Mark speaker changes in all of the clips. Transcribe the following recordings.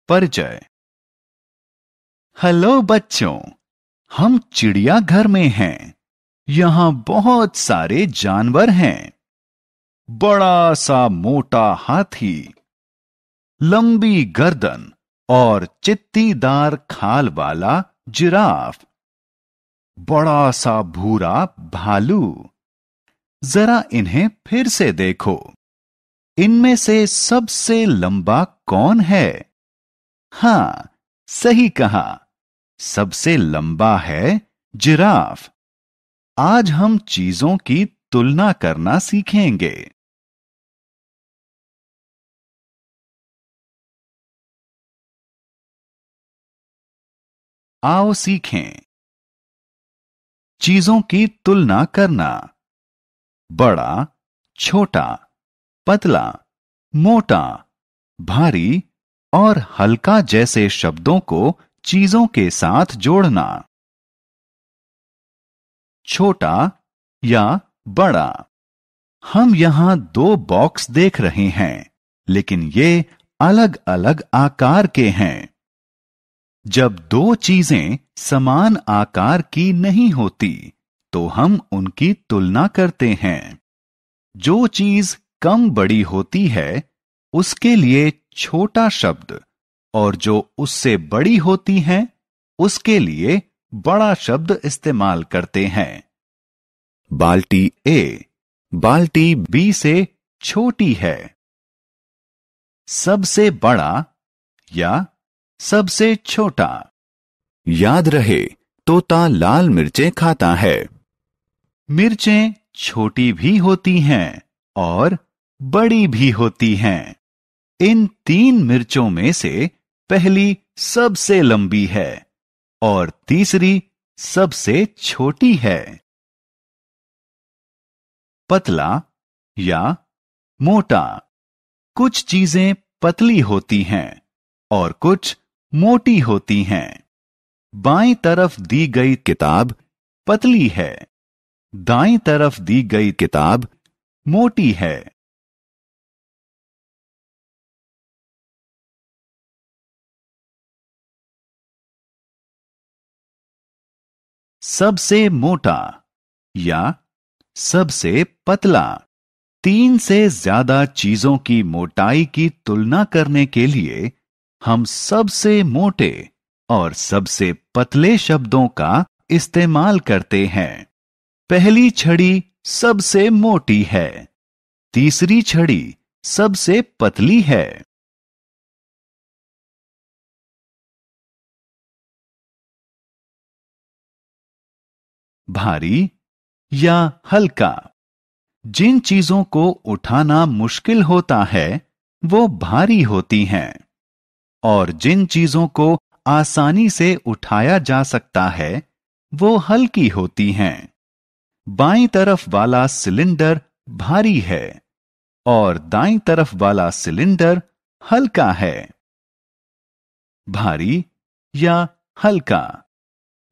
Speaker 1: परिचय। हेलो बच्चों, हम चिड़ियाघर में हैं। यहाँ बहुत सारे जानवर हैं। बड़ा सा मोटा हाथी, लंबी गर्दन और चित्तीदार खाल वाला जिराफ, बड़ा सा भूरा भालू। जरा इन्हें फिर से देखो। इनमें से सबसे लंबा कौन है? हाँ, सही कहा, सबसे लंबा है जिराफ। आज हम चीजों की तुलना करना सीखेंगे। आओ सीखें। चीजों की तुलना करना। बड़ा, छोटा, पतला, मोटा, भारी और हल्का जैसे शब्दों को चीजों के साथ जोड़ना। छोटा या बड़ा। हम यहां दो बॉक्स देख रहे हैं, लेकिन ये अलग अलग आकार के हैं। जब दो चीजें समान आकार की नहीं होती, तो हम उनकी तुलना करते हैं। जो चीज कम बड़ी होती है, उसके लिए छोटा शब्द, और जो उससे बड़ी होती है, उसके लिए बड़ा शब्द इस्तेमाल करते हैं। बाल्टी ए बाल्टी बी से छोटी है। सबसे बड़ा या सबसे छोटा। याद रहे, तोता लाल मिर्चें खाता है। मिर्चें छोटी भी होती हैं और बड़ी भी होती हैं। इन तीन मिर्चों में से पहली सबसे लंबी है और तीसरी सबसे छोटी है। पतला या मोटा। कुछ चीजें पतली होती हैं और कुछ मोटी होती हैं। बाईं तरफ दी गई किताब पतली है, दाईं तरफ दी गई किताब मोटी है। सबसे मोटा या सबसे पतला। तीन से ज्यादा चीजों की मोटाई की तुलना करने के लिए हम सबसे मोटे और सबसे पतले शब्दों का इस्तेमाल करते हैं। पहली छड़ी सबसे मोटी है, तीसरी छड़ी सबसे पतली है। भारी या हल्का। जिन चीजों को उठाना मुश्किल होता है, वो भारी होती हैं, और जिन चीजों को आसानी से उठाया जा सकता है, वो हल्की होती हैं। बाईं तरफ वाला सिलेंडर भारी है और दाईं तरफ वाला सिलेंडर हल्का है। भारी या हल्का।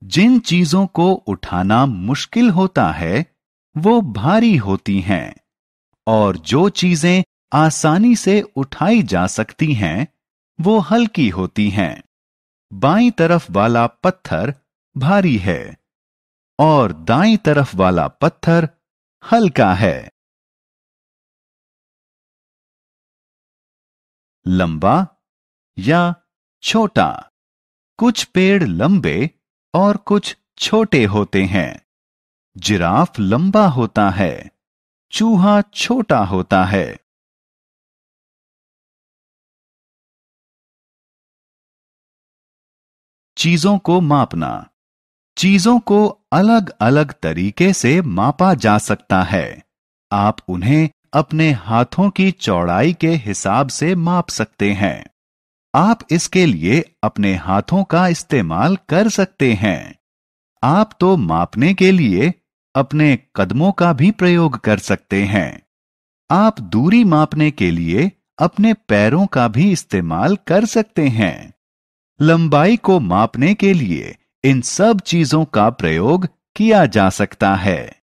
Speaker 1: जिन चीजों को उठाना मुश्किल होता है, वो भारी होती हैं, और जो चीजें आसानी से उठाई जा सकती हैं, वो हल्की होती हैं। बाईं तरफ वाला पत्थर भारी है और दाईं तरफ वाला पत्थर हल्का है। लंबा या छोटा। कुछ पेड़ लंबे और कुछ छोटे होते हैं। जिराफ लंबा होता है, चूहा छोटा होता है। चीजों को मापना। चीजों को अलग अलग तरीके से मापा जा सकता है। आप उन्हें अपने हाथों की चौड़ाई के हिसाब से माप सकते हैं। आप इसके लिए अपने हाथों का इस्तेमाल कर सकते हैं। आप तो मापने के लिए अपने कदमों का भी प्रयोग कर सकते हैं। आप दूरी मापने के लिए अपने पैरों का भी इस्तेमाल कर सकते हैं। लंबाई को मापने के लिए इन सब चीजों का प्रयोग किया जा सकता है।